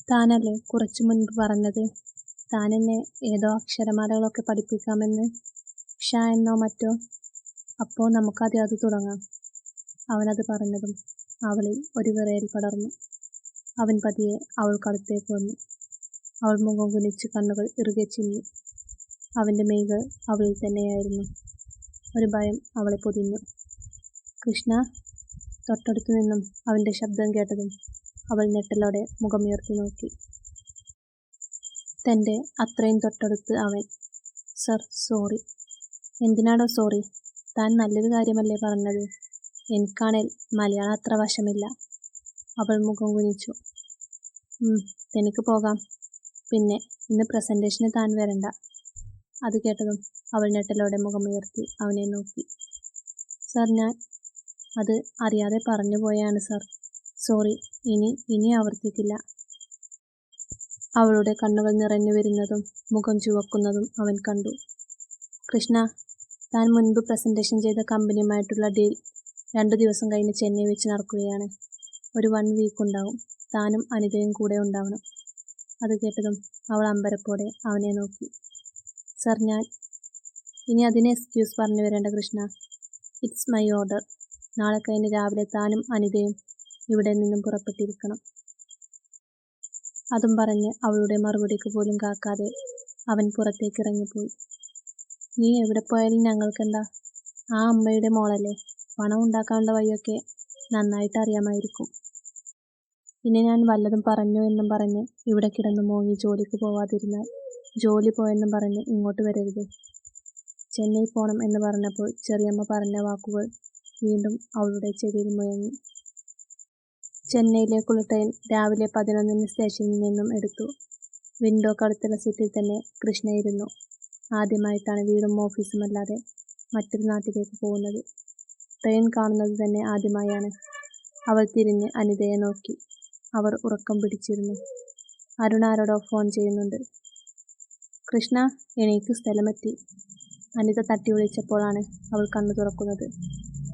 താനല്ലേ കുറച്ചു മുൻപ് പറഞ്ഞത് താനെന്നെ ഏതോ അക്ഷരമാലകളൊക്കെ പഠിപ്പിക്കാമെന്ന്? ഷ എന്നോ മറ്റോ? അപ്പോ നമുക്കാദ്യം അത് തുടങ്ങാം. അവനത് പറഞ്ഞതും അവളിൽ ഒരു വിറയൽ പടർന്നു. അവൻ പതിയെ അവൾക്കടുത്തേക്ക് വന്നു. അവൾ മുഖം കുനിച്ച് കണ്ണുകൾ ഇറുകെ ചിമ്മി. അവന്റെ മെയ്കൾ അവളിൽ തന്നെയായിരുന്നു. ഒരു ഭയം അവളെ പൊതിഞ്ഞു. കൃഷ്ണ! തൊട്ടടുത്തു നിന്നും അവന്റെ ശബ്ദം കേട്ടതും അവൾ ഞെട്ടലോടെ മുഖമുയർത്തി നോക്കി. തന്റെ അത്രയും തൊട്ടടുത്ത് അവൻ. Sir, sorry. എന്തിനാടോ സോറി? താൻ നല്ലൊരു കാര്യമല്ലേ പറഞ്ഞത്? എനിക്കാണേൽ മലയാളം അത്ര വശമില്ല. അവൾ മുഖം കുനിച്ചു. തനിക്ക് പോകാം. പിന്നെ ഇന്ന് പ്രസന്റേഷന് താൻ വരണ്ട. അത് കേട്ടതും അവൾ ഞെട്ടലോടെ മുഖമുയർത്തി അവനെ നോക്കി. സർ, അത് അറിയാതെ പറഞ്ഞു പോയാണ് സർ. സോറി. ഇനി ആവർത്തിക്കില്ല. അവളുടെ കണ്ണുകൾ നിറഞ്ഞു വരുന്നതും മുഖം ചുവക്കുന്നതും അവൻ കണ്ടു. കൃഷ്ണ, താൻ മുൻപ് പ്രസന്റേഷൻ ചെയ്ത കമ്പനിയുമായിട്ടുള്ള ഡീൽ 2 ദിവസം കഴിഞ്ഞ് ചെന്നൈ വെച്ച് നടക്കുകയാണ്. ഒരു 1 വീക്ക് ഉണ്ടാവും. താനും അനിതയും കൂടെ ഉണ്ടാവണം. അത് കേട്ടതും അവൾ അമ്പരപ്പോടെ അവനെ നോക്കി. സർ, ഇനി അതിന് എക്സ്ക്യൂസ് പറഞ്ഞു വരേണ്ട കൃഷ്ണ. It's my order. നാളെ കഴിഞ്ഞ് രാവിലെ താനും അനിതയും ഇവിടെ നിന്നും പുറപ്പെട്ടിരിക്കണം. അതും പറഞ്ഞ് അവളുടെ മറുപടിക്ക് പോലും കാക്കാതെ അവൻ പുറത്തേക്ക് ഇറങ്ങിപ്പോയി. നീ എവിടെ പോയാലും ഞങ്ങൾക്കെന്താ? ആ അമ്മയുടെ മോളല്ലേ. പണം ഉണ്ടാക്കാനുള്ള വഴിയൊക്കെ നന്നായിട്ട് അറിയാമായിരിക്കും. ഇനി ഞാൻ വല്ലതും പറഞ്ഞു എന്നും പറഞ്ഞ് ഇവിടെ കിടന്നു മോങ്ങി ജോലിക്ക് പോവാതിരുന്നാൽ ജോലി പോയെന്നും പറഞ്ഞ് ഇങ്ങോട്ട് വരരുത്. ചെന്നൈ പോണം എന്ന് പറഞ്ഞപ്പോൾ ചെറിയമ്മ പറഞ്ഞ വാക്കുകൾ വീണ്ടും അവളുടെ ചെവിയിൽ മുഴങ്ങി. ചെന്നൈയിലേക്കുള്ള ട്രെയിൻ രാവിലെ 11-ന് സ്റ്റേഷനിൽ നിന്നും എടുത്തു. വിൻഡോക്കടുത്തുള്ള സീറ്റിൽ തന്നെ കൃഷ്ണയിരുന്നു. ആദ്യമായിട്ടാണ് വീടും ഓഫീസുമല്ലാതെ മറ്റൊരു നാട്ടിലേക്ക് പോകുന്നത്. ട്രെയിൻ കാണുന്നത് തന്നെ ആദ്യമായാണ്. അവൾ തിരിഞ്ഞ് അനിതയെ നോക്കി. അവർ ഉറക്കം പിടിച്ചിരുന്നു. അരുൺ ആരോടോ ഫോൺ ചെയ്യുന്നുണ്ട്. കൃഷ്ണ, എണീക്ക്, സ്ഥലമെത്തി. അനിത തട്ടി വിളിച്ചപ്പോഴാണ് അവൾ കണ്ണു തുറക്കുന്നത്.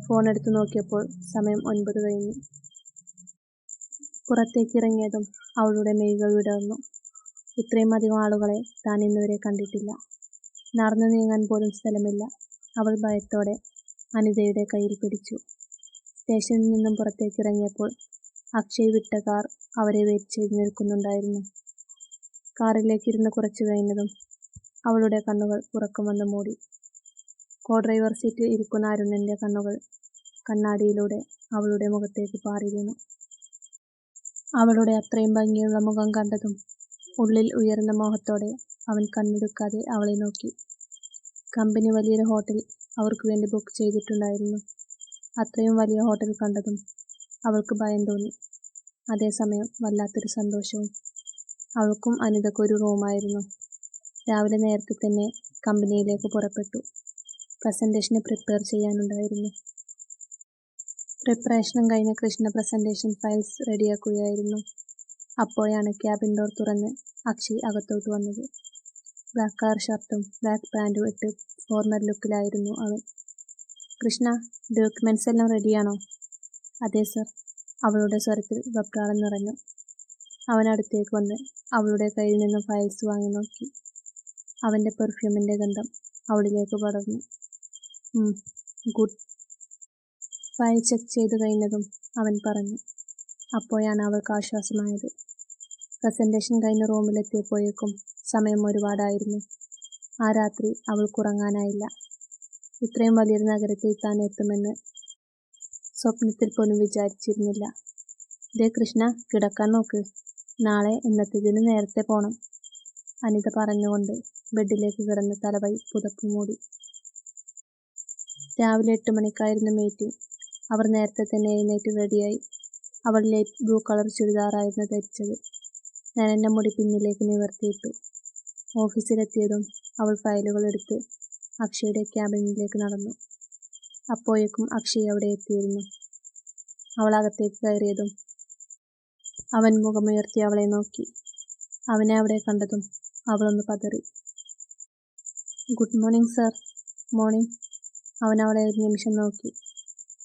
ഫോൺ എടുത്തു നോക്കിയപ്പോൾ സമയം 9 കഴിഞ്ഞു. പുറത്തേക്കിറങ്ങിയതും അവളുടെ മെയ്കൾ വിടർന്നു. ഇത്രയും അധികം ആളുകളെ താൻ ഇന്നുവരെ കണ്ടിട്ടില്ല. നടന്നു നീങ്ങാൻ പോലും സ്ഥലമില്ല. അവൾ ഭയത്തോടെ അനിതയുടെ കയ്യിൽ പിടിച്ചു. സ്റ്റേഷനിൽ നിന്നും പുറത്തേക്കിറങ്ങിയപ്പോൾ അക്ഷയ് വിട്ട കാർ അവരെ വെയിറ്റ് ചെയ്ത് നിൽക്കുന്നുണ്ടായിരുന്നു. കാറിലേക്കിരുന്ന് കുറച്ചു കഴിഞ്ഞതും അവളുടെ കണ്ണുകൾ ഉറക്കം വന്ന് മൂടി. കോ ഡ്രൈവർ സീറ്റിൽ ഇരിക്കുന്ന അരുണിന്റെ കണ്ണുകൾ കണ്ണാടിയിലൂടെ അവളുടെ മുഖത്തേക്ക് പാറി വീണു. അവളുടെ അത്രയും ഭംഗിയുള്ള മുഖം കണ്ടതും ഉള്ളിൽ ഉയർന്ന മോഹത്തോടെ അവൻ കണ്ണെടുക്കാതെ അവളെ നോക്കി. കമ്പനി വലിയൊരു ഹോട്ടൽ അവർക്ക് വേണ്ടി ബുക്ക് ചെയ്തിട്ടുണ്ടായിരുന്നു. അത്രയും വലിയ ഹോട്ടൽ കണ്ടതും അവൾക്ക് ഭയം തോന്നി. അതേസമയം വല്ലാത്തൊരു സന്തോഷവും. അവൾക്കും അനിതയ്ക്കും ഒരു റൂമായിരുന്നു. രാവിലെ നേരത്തെ തന്നെ കമ്പനിയിലേക്ക് പുറപ്പെട്ടു. പ്രസന്റേഷന് പ്രിപ്പയർ ചെയ്യാനുണ്ടായിരുന്നു. പ്രിപ്പറേഷനും കഴിഞ്ഞ കൃഷ്ണ പ്രസന്റേഷൻ ഫയൽസ് റെഡിയാക്കുകയായിരുന്നു. അപ്പോഴാണ് ക്യാബിൻ ഡോർ തുറന്ന് അക്ഷയ് അകത്തോട്ട് വന്നത്. ബ്ലാക്ക് കളർ ഷർട്ടും ബ്ലാക്ക് പാൻറ്റും ഇട്ട് ഫോർമൽ ലുക്കിലായിരുന്നു അവൻ. കൃഷ്ണ, ഡോക്യുമെന്റ്സ് എല്ലാം റെഡിയാണോ? അതെ സർ. അവളുടെ സ്വരത്തിൽ വെപ്രാളം നിറഞ്ഞു. അവൻ അടുത്തേക്ക് വന്ന് അവളുടെ കയ്യിൽ നിന്നും ഫയൽസ് വാങ്ങി നോക്കി. അവന്റെ പെർഫ്യൂമിന്റെ ഗന്ധം അവളിലേക്ക് പടർന്നു. ഗുഡ്. ഫയൽ ചെക്ക് ചെയ്തു കഴിഞ്ഞതും അവൻ പറഞ്ഞു. അപ്പോഴാണ് അവൾക്ക് ആശ്വാസമായത്. പ്രസന്റേഷൻ കഴിഞ്ഞ് റൂമിലെത്തിയപ്പോഴേക്കും സമയം ഒരുപാടായിരുന്നു. ആ രാത്രി അവൾക്കുറങ്ങാനായില്ല. ഇത്രയും വലിയൊരു നഗരത്തിൽ താൻ എത്തുമെന്ന് സ്വപ്നത്തിൽ പോലും വിചാരിച്ചിരുന്നില്ല. ദേ കൃഷ്ണ, കിടക്കാൻ നോക്ക്. നാളെ എന്നത്തേതിന് നേരത്തെ പോണം. അനിത പറഞ്ഞുകൊണ്ട് ബെഡിലേക്ക് കിടന്ന് തലവൈ പുതപ്പ് മൂടി. രാവിലെ 8 മണിക്കായിരുന്നു മീറ്റിംഗ്. അവർ നേരത്തെ തന്നെ എഴുന്നേറ്റ് റെഡിയായി. അവൾ ലൈറ്റ് ബ്ലൂ കളർ ചുരിദാറായിരുന്നു ധരിച്ചത്. നനഞ്ഞ മുടി പിന്നിലേക്ക് നിവർത്തിയിട്ടു. ഓഫീസിലെത്തിയതും അവൾ ഫയലുകൾ എടുത്ത് അക്ഷയുടെ ക്യാബിനിലേക്ക് നടന്നു. അപ്പോഴേക്കും അക്ഷയ് അവിടെ എത്തിയിരുന്നു. അവൾ അകത്തേക്ക് കയറിയതും അവൻ മുഖമുയർത്തി അവളെ നോക്കി. അവനെ അവിടെ കണ്ടതും അവളൊന്ന് പതറി. Good morning sir. മോർണിംഗ്. അവൻ അവളെ ഒരു നിമിഷം നോക്കി.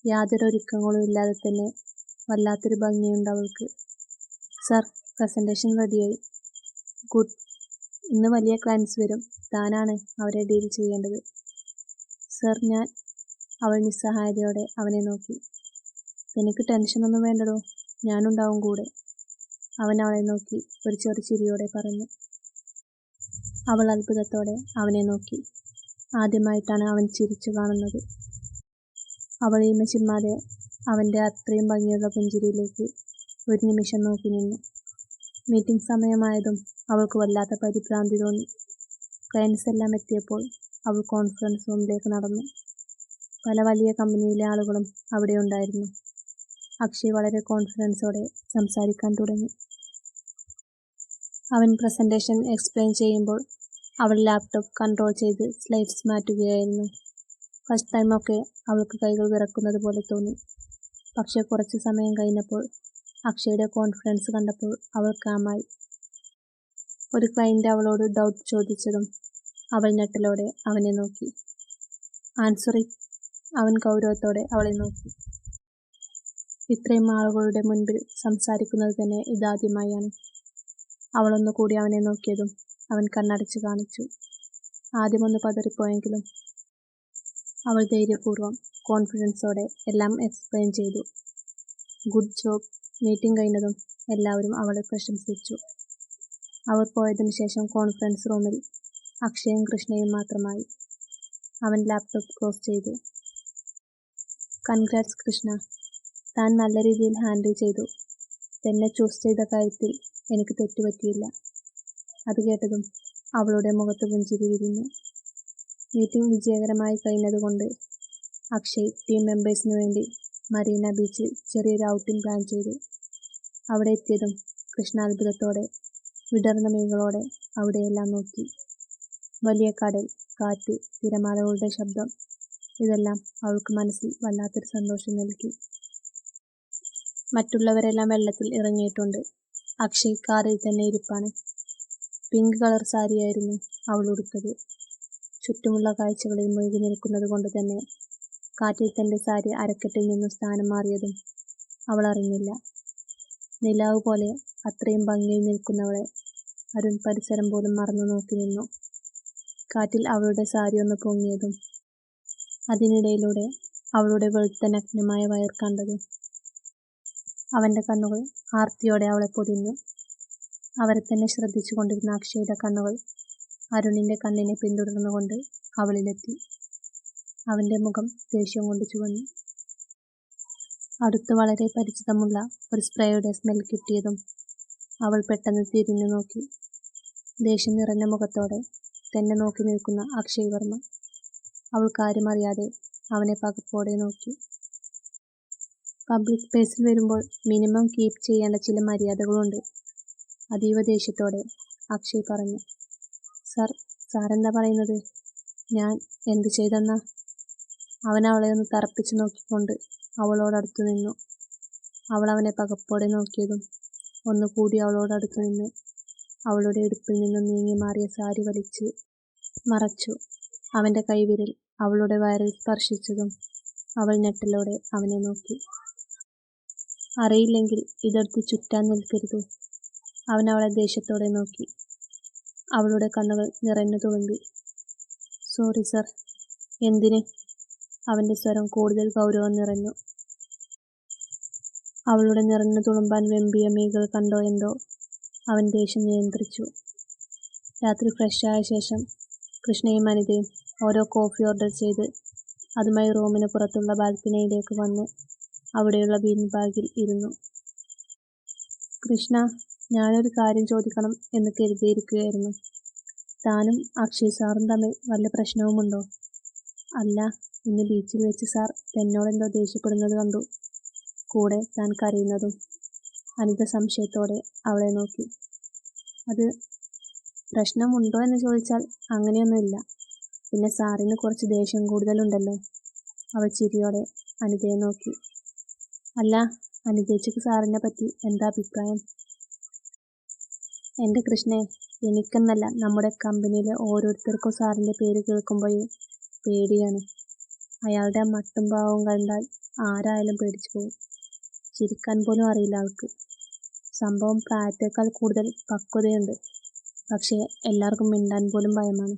യാതൊരു ഒരുക്കങ്ങളും ഇല്ലാതെ തന്നെ വല്ലാത്തൊരു ഭംഗിയുണ്ട് അവൾക്ക്. സർ, പ്രസന്റേഷൻ റെഡിയായി. ഗുഡ്. ഇന്ന് വലിയ ക്ലയൻസ് വരും. താനാണ് അവരെ ഡീൽ ചെയ്യേണ്ടത്. സർ, അവൾ നിസ്സഹായതയോടെ അവനെ നോക്കി. എനിക്ക് ടെൻഷനൊന്നും വേണ്ടടോ, ഞാനുണ്ടാവും കൂടെ. അവൻ അവളെ നോക്കി ഒരു ചെറു ചിരിയോടെ പറഞ്ഞു. അവൾ അത്ഭുതത്തോടെ അവനെ നോക്കി. ആദ്യമായിട്ടാണ് അവൻ ചിരിച്ചു കാണുന്നത്. അവൾ ഈമ ചിമ്മാതെ അവൻ്റെ അത്രയും ഭംഗിയുള്ള പുഞ്ചിരിയിലേക്ക് ഒരു നിമിഷം നോക്കി നിന്നു. മീറ്റിംഗ് സമയമായതും അവൾക്ക് വല്ലാത്ത പരിഭ്രാന്തി തോന്നി. ക്ലയൻസ് എല്ലാം എത്തിയപ്പോൾ അവൾ കോൺഫറൻസ് റൂമിലേക്ക് നടന്നു. പല വലിയ കമ്പനിയിലെ ആളുകളും അവിടെ ഉണ്ടായിരുന്നു. അക്ഷയ് വളരെ കോൺഫിഡൻസോടെ സംസാരിക്കാൻ തുടങ്ങി. അവൻ പ്രസന്റേഷൻ എക്സ്പ്ലെയിൻ ചെയ്യുമ്പോൾ അവൾ ലാപ്ടോപ്പ് കൺട്രോൾ ചെയ്ത് സ്ലൈഡ്സ് മാറ്റുകയായിരുന്നു. ഫസ്റ്റ് ടൈമൊക്കെ അവൾക്ക് കൈകൾ വിറക്കുന്നത് പോലെ തോന്നി. പക്ഷേ കുറച്ച് സമയം കഴിഞ്ഞപ്പോൾ അക്ഷയുടെ കോൺഫിഡൻസ് കണ്ടപ്പോൾ അവൾ കാമായി. ഒരു ക്ലയന്റ് അവളോട് ഡൗട്ട് ചോദിച്ചതും അവൾ ഞെട്ടലോടെ അവനെ നോക്കി. Answer it. അവൻ ഗൗരവത്തോടെ അവളെ നോക്കി. ഇത്രയും ആളുകളുടെ മുൻപിൽ സംസാരിക്കുന്നത് തന്നെ ഇതാദ്യമായാണ്. അവളൊന്നുകൂടി അവനെ നോക്കിയതും അവൻ കണ്ണടച്ച് കാണിച്ചു. ആദ്യമൊന്ന് പതറിപ്പോയെങ്കിലും അവൾ ധൈര്യപൂർവ്വം കോൺഫിഡൻസോടെ എല്ലാം എക്സ്പ്ലെയിൻ ചെയ്തു. Good job. മീറ്റിംഗ് കഴിഞ്ഞതും എല്ലാവരും അവളെ പ്രശംസിച്ചു. അവർ പോയതിനു ശേഷം കോൺഫറൻസ് റൂമിൽ അക്ഷയും കൃഷ്ണയും മാത്രമായി. അവൻ ലാപ്ടോപ്പ് ക്ലോസ് ചെയ്തു. കൺഗ്രാറ്റ്സ് കൃഷ്ണ, താൻ നല്ല രീതിയിൽ ഹാൻഡിൽ ചെയ്തു. തന്നെ ചൂസ് ചെയ്ത കാര്യത്തിൽ എനിക്ക് തെറ്റുപറ്റിയില്ല. അത് കേട്ടതും അവളുടെ മുഖത്ത് പുഞ്ചിരി വിരിഞ്ഞു. മീറ്റിംഗ് വിജയകരമായി കഴിഞ്ഞതുകൊണ്ട് അക്ഷയ് ടീം മെമ്പേഴ്സിനു വേണ്ടി മറീന ബീച്ചിൽ ചെറിയൊരു ഔട്ടിംഗ് പ്ലാൻ ചെയ്തു. അവിടെ എത്തിയതും കൃഷ്ണ അത്ഭുതത്തോടെ വിടർന്ന മിഴികളോടെ അവിടെയെല്ലാം നോക്കി. വലിയ കടൽ, കാറ്റ്, തിരമാലകളുടെ ശബ്ദം, ഇതെല്ലാം അവൾക്ക് മനസ്സിൽ വല്ലാത്തൊരു സന്തോഷം നൽകി. മറ്റുള്ളവരെല്ലാം വെള്ളത്തിൽ ഇറങ്ങിയിട്ടുണ്ട്. അക്ഷയ് കാറിൽ തന്നെ ഇരിപ്പാണ്. പിങ്ക് കളർ സാരിയായിരുന്നു അവൾ ഉടുത്തത്. ചുറ്റുമുള്ള കാഴ്ചകളിൽ മുഴുകി നിൽക്കുന്നത് കൊണ്ട് തന്നെ കാറ്റിൽ തൻ്റെ സാരി അരക്കെട്ടിൽ നിന്നും സ്ഥാനം മാറിയതും അവൾ അറിഞ്ഞില്ല. നിലാവ് പോലെ അത്രയും ഭംഗിയിൽ നിൽക്കുന്നവളെ അരുൺ പരിസരം പോലും മറന്നു നോക്കി നിന്നു. കാറ്റിൽ അവളുടെ സാരി ഒന്ന് പൊങ്ങിയതും അതിനിടയിലൂടെ അവളുടെ വെളുത്ത നഗ്നമായ വയർ കണ്ടതും അവൻ്റെ കണ്ണുകൾ ആർത്തിയോടെ അവളെ പൊതിഞ്ഞു. അവരെ തന്നെ ശ്രദ്ധിച്ചു കൊണ്ടിരുന്ന അക്ഷയുടെ കണ്ണുകൾ അരുണിൻ്റെ കണ്ണിനെ പിന്തുടർന്നുകൊണ്ട് അവളിലെത്തി. അവൻ്റെ മുഖം ദേഷ്യം കൊണ്ട് ചുവന്നു. അടുത്ത് വളരെ പരിചിതമുള്ള ഒരു സ്പ്രേയുടെ സ്മെൽ കിട്ടിയതും അവൾ പെട്ടെന്ന് തിരിഞ്ഞു നോക്കി. ദേഷ്യം നിറഞ്ഞ മുഖത്തോടെ തന്നെ നോക്കി നിൽക്കുന്ന അക്ഷയ് വർമ്മ. അവൾ കാര്യമറിയാതെ അവനെ പകപ്പോടെ നോക്കി. പബ്ലിക് പ്ലേസിൽ വരുമ്പോൾ മിനിമം കീപ്പ് ചെയ്യേണ്ട ചില മര്യാദകളുണ്ട്. അതീവ ദേഷ്യത്തോടെ അക്ഷയ് പറഞ്ഞു. സാറെന്താ പറയുന്നത്? ഞാൻ എന്ത് ചെയ്തെന്നാ? അവൻ അവളെ ഒന്ന് തറപ്പിച്ചു നോക്കിക്കൊണ്ട് അവളോടടുത്തു നിന്നു. അവൾ അവനെ പകപ്പോടെ നോക്കിയതും ഒന്നുകൂടി അവളോടടുത്തു നിന്ന് അവളുടെ ഇടുപ്പിൽ നിന്നും നീങ്ങി മാറിയ സാരി വലിച്ച് മറച്ചു. അവൻ്റെ കൈവിരൽ അവളുടെ വയറിൽ സ്പർശിച്ചതും അവൾ ഞെട്ടലോടെ അവനെ നോക്കി. അറിയില്ലെങ്കിൽ ഇതെടുത്ത് ചുറ്റാൻ നിൽക്കരുത്. അവൻ അവളെ ദേഷ്യത്തോടെ നോക്കി. അവളുടെ കണ്ണുകൾ നിറഞ്ഞു തുളുമ്പി. Sorry sir. എന്തിന്? അവൻ്റെ സ്വരം കൂടുതൽ ഗൗരവം നിറഞ്ഞു. അവളുടെ നിറഞ്ഞു തുളുമ്പാൻ വെമ്പിയ മിഴികൾ കണ്ടോ എന്തോ അവൻ ദേഷ്യം നിയന്ത്രിച്ചു. രാത്രി ഫ്രഷായ ശേഷം കൃഷ്ണയും അനിതയും ഓരോ കോഫി ഓർഡർ ചെയ്ത് അതുമായി റൂമിന് പുറത്തുള്ള ബാൽക്കണിയിലേക്ക് വന്ന് അവിടെയുള്ള ബീൻ ബാഗിൽ ഇരുന്നു. കൃഷ്ണ, ഞാനൊരു കാര്യം ചോദിക്കണം എന്ന് കരുതിയിരിക്കുകയായിരുന്നു. താനും അക്ഷയ് സാറും തമ്മിൽ വല്ല പ്രശ്നവുമുണ്ടോ? അല്ല, ഇന്ന് ബീച്ചിൽ വെച്ച് സാർ എന്നോടെന്തോ ദേഷ്യപ്പെടുന്നത് കണ്ടു. കൂടെ താൻ കരയുന്നതും. അനിത സംശയത്തോടെ അവളെ നോക്കി. അത് പ്രശ്നമുണ്ടോ എന്ന് ചോദിച്ചാൽ അങ്ങനെയൊന്നുമില്ല. പിന്നെ സാറിന് കുറച്ച് ദേഷ്യം കൂടുതലുണ്ടല്ലോ. അവൾ ചിരിയോടെ അനിതയെ നോക്കി. അല്ല, അനിതേച്ചിക്ക് സാറിനെ പറ്റി എന്താ അഭിപ്രായം? എൻ്റെ കൃഷ്ണേ, എനിക്കെന്നല്ല നമ്മുടെ കമ്പനിയിലെ ഓരോരുത്തർക്കും സാറിൻ്റെ പേര് കേൾക്കുമ്പോഴേ പേടിയാണ്. അയാളുടെ ആ മട്ടും ഭാവവും കണ്ടാൽ ആരായാലും പേടിച്ചു പോകും. ചിരിക്കാൻ പോലും അറിയില്ല ആൾക്ക്. സംഭവം പ്രായത്തേക്കാൾ കൂടുതൽ പക്വതയുണ്ട്. പക്ഷേ എല്ലാവർക്കും മിണ്ടാൻ പോലും ഭയമാണ്.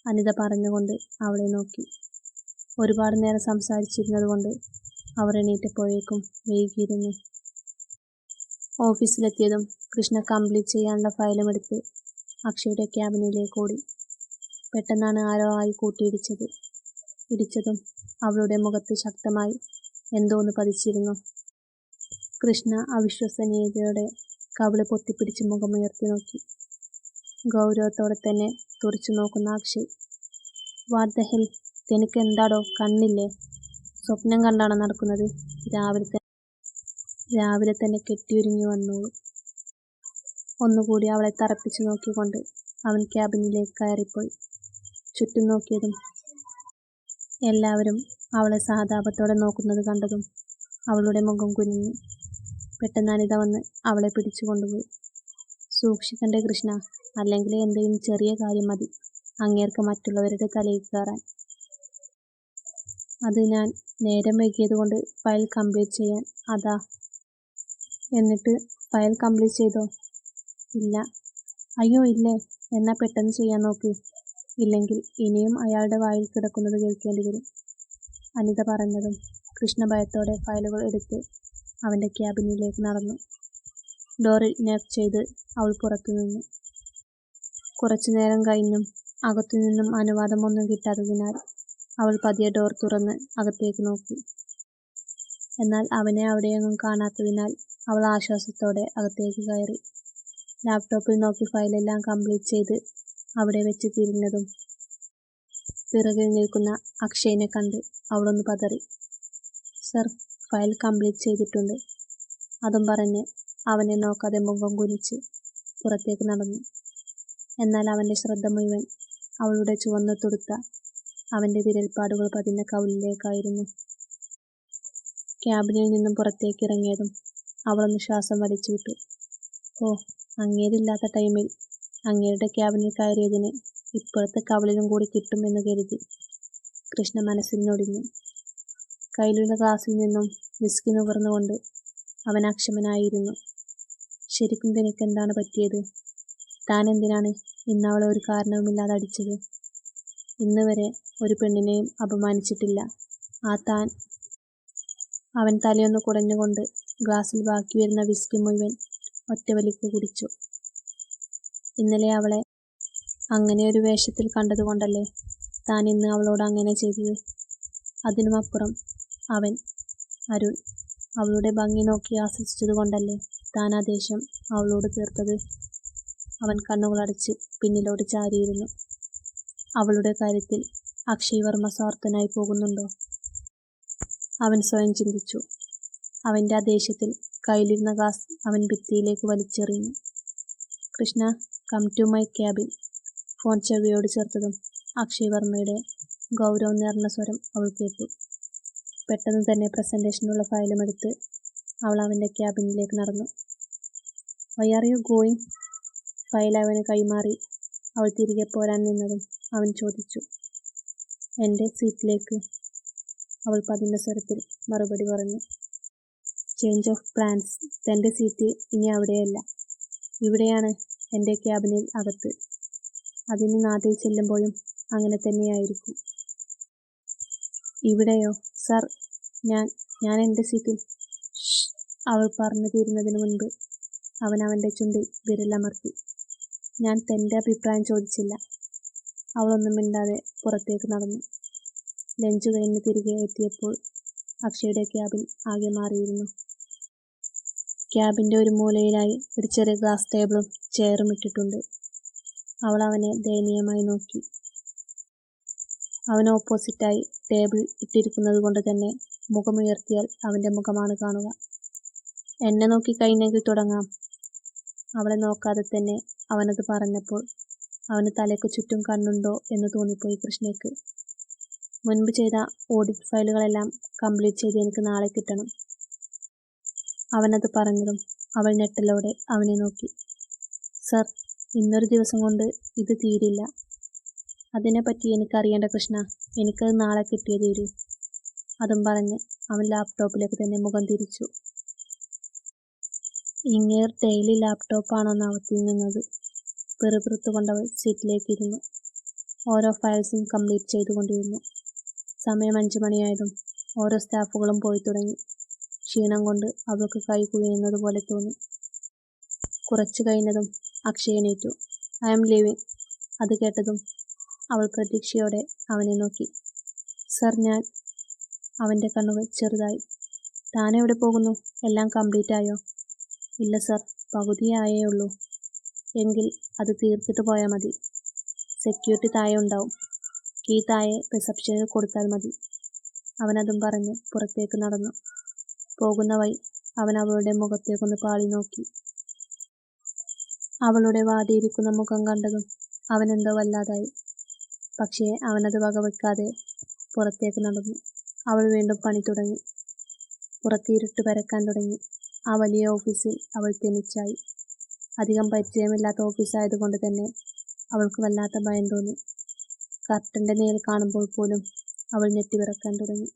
അനിത പറഞ്ഞുകൊണ്ട് അവളെ നോക്കി. ഒരുപാട് നേരം സംസാരിച്ചിരുന്നതുകൊണ്ട് അവർ എണീറ്റപ്പോഴേക്കും വൈകിയിരുന്നു. ഓഫീസിലെത്തിയതും കൃഷ്ണ കംപ്ലീറ്റ് ചെയ്യാനുള്ള ഫയലും എടുത്ത് അക്ഷയുടെ ക്യാബിനിലേക്ക് ഓടി. പെട്ടെന്നാണ് ആരോ ആയി കൂട്ടിയിടിച്ചത്. ഇടിച്ചതും അവളുടെ മുഖത്ത് ശക്തമായി എന്തോ ഒന്ന് പതിച്ചിരുന്നു. കൃഷ്ണ അവിശ്വസനീയതയോടെ കവിള് പൊത്തിപ്പിടിച്ച് മുഖമുയർത്തി നോക്കി. ഗൗരവത്തോടെ തന്നെ തുറച്ചു നോക്കുന്ന അക്ഷയ്. വാട്ട് ദ ഹെൽ, തനിക്ക് എന്താടോ കണ്ണില്ലേ? സ്വപ്നം കണ്ടാണോ നടക്കുന്നത്? രാവിലെ തന്നെ കെട്ടിയൊരുങ്ങി വന്നോളൂ. ഒന്നുകൂടി അവളെ തറപ്പിച്ചു നോക്കിക്കൊണ്ട് അവൻ ക്യാബിനിലേക്ക് കയറിപ്പോയി. ചുറ്റും നോക്കിയതും എല്ലാവരും അവളെ സഹതാപത്തോടെ നോക്കുന്നത് കണ്ടതും അവളുടെ മുഖം കുനിഞ്ഞു. പെട്ടെന്ന് അനിത വന്ന് അവളെ പിടിച്ചു കൊണ്ടുപോയി. സൂക്ഷിക്കണ്ടേ കൃഷ്ണ, അല്ലെങ്കിൽ എന്തെങ്കിലും ചെറിയ കാര്യം മതി അങ്ങേർക്ക് മറ്റുള്ളവരുടെ തലയിൽ കയറാൻ. അത് ഞാൻ നേരം വൈകിയതുകൊണ്ട് ഫയൽ കംപ്ലീറ്റ് ചെയ്യാൻ, അതാ. എന്നിട്ട് ഫയൽ കംപ്ലീറ്റ് ചെയ്തോ? ഇല്ല. അയ്യോ ഇല്ലേ, എന്നാ പെട്ടെന്ന് ചെയ്യാൻ നോക്ക്. ഇല്ലെങ്കിൽ ഇനിയും അയാളുടെ വായിൽ കിടക്കുന്നത് കേൾക്കേണ്ടി വരും. അനിത പറഞ്ഞതും കൃഷ്ണ ഭയത്തോടെ ഫയലുകൾ എടുത്ത് അവൻ്റെ ക്യാബിനിലേക്ക് നടന്നു. ഡോറിൽ നോക്ക് ചെയ്ത് അവൾ പുറത്തു നിന്നു. കുറച്ചു നേരം കഴിഞ്ഞും അകത്തുനിന്നും അനുവാദമൊന്നും കിട്ടാത്തതിനാൽ അവൾ പതിയെ ഡോർ തുറന്ന് അകത്തേക്ക് നോക്കി. എന്നാൽ അവനെ അവിടെയൊന്നും കാണാത്തതിനാൽ അവൾ ആശ്വാസത്തോടെ അകത്തേക്ക് കയറി. ലാപ്ടോപ്പിൽ നോക്കി ഫയലെല്ലാം കംപ്ലീറ്റ് ചെയ്ത് അവിടെ വെച്ച് തിരിഞ്ഞതും പിറകിൽ നിൽക്കുന്ന അക്ഷയിനെ കണ്ട് അവളൊന്ന് പതറി. സർ, ഫയൽ കംപ്ലീറ്റ് ചെയ്തിട്ടുണ്ട്. അതും പറഞ്ഞ് അവനെ നോക്കാതെ മുഖം കുനിച്ച് പുറത്തേക്ക് നടന്നു. എന്നാൽ അവൻ്റെ ശ്രദ്ധ മുഴുവൻ അവളുടെ ചുവന്നു തുടുത്ത അവൻ്റെ വിരൽപ്പാടുകൾ പതിഞ്ഞ കവിളിലേക്കായിരുന്നു. ക്യാബിനിൽ നിന്നും പുറത്തേക്ക് ഇറങ്ങിയതും അവളൊന്ന് ശ്വാസം വലിച്ചു വിട്ടു. ഓ, അങ്ങേരില്ലാത്ത ടൈമിൽ അങ്ങേരുടെ ക്യാബിനിൽ കയറിയതിന് ഇപ്പോഴത്തെ കവിളിലും കൂടി കിട്ടും എന്ന് കരുതി കൃഷ്ണ മനസ്സിൽ നൊടിഞ്ഞു. കയ്യിലുള്ള ഗ്ലാസിൽ നിന്നും വിസ്കി നുകർന്നുകൊണ്ട് അവൻ അക്ഷമനായിരുന്നു. ശരിക്കും തനിക്കെന്താണ് പറ്റിയത്? താൻ എന്തിനാണ് ഇന്ന് അവളെ ഒരു കാരണവുമില്ലാതെ അടിച്ചത്? ഇന്ന് വരെ ഒരു പെണ്ണിനെയും അപമാനിച്ചിട്ടില്ല ആ താൻ. അവൻ തലയൊന്ന് കുടഞ്ഞുകൊണ്ട് ഗ്ലാസ്സിൽ ബാക്കി വരുന്ന വിസ്കി മുഴുവൻ ഒറ്റവലിക്ക് കുടിച്ചു. ഇന്നലെ അവളെ അങ്ങനെ ഒരു വേഷത്തിൽ കണ്ടതുകൊണ്ടല്ലേ താൻ ഇന്ന് അവളോട് അങ്ങനെ ചെയ്തത്? അതിനുമപ്പുറം അവൻ അരുൺ അവളുടെ ഭംഗി നോക്കി ആസ്വദിച്ചതുകൊണ്ടല്ലേ താൻ ആ ദേഷ്യം അവളോട് തീർത്തത്? അവൻ കണ്ണുകളടച്ച് പിന്നിലോട്ട് ചാരിയിരുന്നു. അവളുടെ കാര്യത്തിൽ അക്ഷയ് വർമ്മ സ്വാർത്ഥനായി പോകുന്നുണ്ടോ? അവൻ സ്വയം ചിന്തിച്ചു. അവൻ്റെ ആ ദേഷ്യത്തിൽ കയ്യിലിരുന്ന ഗ്ലാസ് അവൻ ഭിത്തിയിലേക്ക് വലിച്ചെറിഞ്ഞു. Krishna, come to my cabin. Phone ചെവിയോട് ചേർത്തതും അക്ഷയ് വർമ്മയുടെ ഗൗരവം നിറഞ്ഞ സ്വരം അവൾ കേട്ടു. പെട്ടെന്ന് തന്നെ പ്രസന്റേഷനുള്ള ഫയലും എടുത്ത് അവൾ അവൻ്റെ ക്യാബിനിലേക്ക് നടന്നു. Why are you going? File അവന് കൈമാറി അവൾ തിരികെ പോരാൻ നിന്നതും അവൻ ചോദിച്ചു. എൻ്റെ സീറ്റിലേക്ക്, അവൾ പതിഞ്ഞ സ്വരത്തിൽ മറുപടി പറഞ്ഞു. Change of plans. തൻ്റെ സീറ്റ് ഇനി അവിടെയല്ല, ഇവിടെയാണ്, എൻ്റെ ക്യാബിനിൽ അകത്ത്. അതിന് നാട്ടിൽ ചെല്ലുമ്പോഴും അങ്ങനെ തന്നെയായിരിക്കും. ഇവിടെയോ? സർ, ഞാൻ എൻ്റെ സീറ്റിൽ. അവൾ പറഞ്ഞു തീരുന്നതിന് മുൻപ് അവൻ അവൻ്റെ ചുണ്ടിൽ വിരലമർത്തി. ഞാൻ തൻ്റെ അഭിപ്രായം ചോദിച്ചില്ല. അവളൊന്നും മിണ്ടാതെ പുറത്തേക്ക് നടന്നു. ലഞ്ച് കഴിഞ്ഞ് തിരികെ എത്തിയപ്പോൾ അക്ഷയുടെ ക്യാബിൻ ആകെ മാറിയിരുന്നു. ക്യാബിൻ്റെ ഒരു മൂലയിലായി ഒരു ചെറിയ ഗ്ലാസ് ടേബിളും ചെയറും ഇട്ടിട്ടുണ്ട്. അവൾ അവനെ ദയനീയമായി നോക്കി. അവൻ ഓപ്പോസിറ്റായി ടേബിൾ ഇട്ടിരിക്കുന്നത് കൊണ്ട് തന്നെ മുഖമുയർത്തിയാൽ അവൻ്റെ മുഖമാണ് കാണുക. എന്നെ നോക്കി കഴിഞ്ഞെങ്കിൽ തുടങ്ങാം. അവളെ നോക്കാതെ തന്നെ അവനത് പറഞ്ഞപ്പോൾ അവന് തലയ്ക്ക് ചുറ്റും കണ്ണുണ്ടോ എന്ന് തോന്നിപ്പോയി കൃഷ്ണയ്ക്ക്. മുൻപ് ചെയ്ത ഓഡിറ്റ് ഫയലുകളെല്ലാം കംപ്ലീറ്റ് ചെയ്ത് എനിക്ക് നാളെ കിട്ടണം. അവനത് പറഞ്ഞതും അവൾ ഞെട്ടലോടെ അവനെ നോക്കി. സർ, ഇന്നൊരു ദിവസം കൊണ്ട് ഇത് തീരില്ല. അതിനെപ്പറ്റി എനിക്കറിയേണ്ട കൃഷ്ണ, എനിക്കത് നാളെ കിട്ടിയേ തീരൂ. അതും പറഞ്ഞ് അവൻ ലാപ്ടോപ്പിലേക്ക് തന്നെ മുഖം തിരിച്ചു. ഇങ്ങേർ ഡെയിലി ലാപ്ടോപ്പാണെന്ന് അവത്തിൽ നിന്നത്. പിറുപിറുത്തുകൊണ്ടവൾ സീറ്റിലേക്ക് ഇരുന്നു. ഓരോ ഫയൽസും കംപ്ലീറ്റ് ചെയ്തുകൊണ്ടിരുന്നു. സമയം 5 മണിയായതും ഓരോ സ്റ്റാഫുകളും പോയി തുടങ്ങി. ക്ഷീണം കൊണ്ട് അവൾക്ക് കൈ കുഴിയുന്നത് പോലെ തോന്നി. കുറച്ചു കഴിഞ്ഞതും അക്ഷയ് എണീറ്റു. I am leaving. അത് കേട്ടതും അവൾ പ്രതീക്ഷയോടെ അവനെ നോക്കി. സർ, ഞാൻ. അവൻ്റെ കണ്ണുകൾ ചെറുതായി. താനെവിടെ പോകുന്നു? എല്ലാം കംപ്ലീറ്റ് ആയോ? ഇല്ല സർ, പകുതിയായേ ഉള്ളൂ. എങ്കിൽ അത് തീർത്തിട്ട് പോയാൽ മതി. സെക്യൂരിറ്റി താഴെ ഉണ്ടാവും. കീ താഴെ റിസപ്ഷനിൽ കൊടുത്താൽ മതി. അവനതും പറഞ്ഞ് പുറത്തേക്ക് നടന്നു. പോകുന്ന വഴി അവൻ അവളുടെ മുഖത്തേക്കൊന്ന് പാളി നോക്കി. അവളുടെ വാടിയിരിക്കുന്ന മുഖം കണ്ടതും അവനെന്തോ വല്ലാതായി. പക്ഷേ അവനത് വകവെക്കാതെ പുറത്തേക്ക് നടന്നു. അവൾ വീണ്ടും പണി തുടങ്ങി. പുറത്ത് ഇരുട്ട് പരക്കാൻ തുടങ്ങി. ആ വലിയ ഓഫീസിൽ അവൾ തനിച്ചായി. അധികം പരിചയമില്ലാത്ത ഓഫീസായതുകൊണ്ട് തന്നെ അവൾക്ക് വല്ലാത്ത ഭയം തോന്നി. കർട്ടന്റെ നിഴൽ കാണുമ്പോൾ പോലും അവൾ ഞെട്ടിവിറക്കാൻ തുടങ്ങി.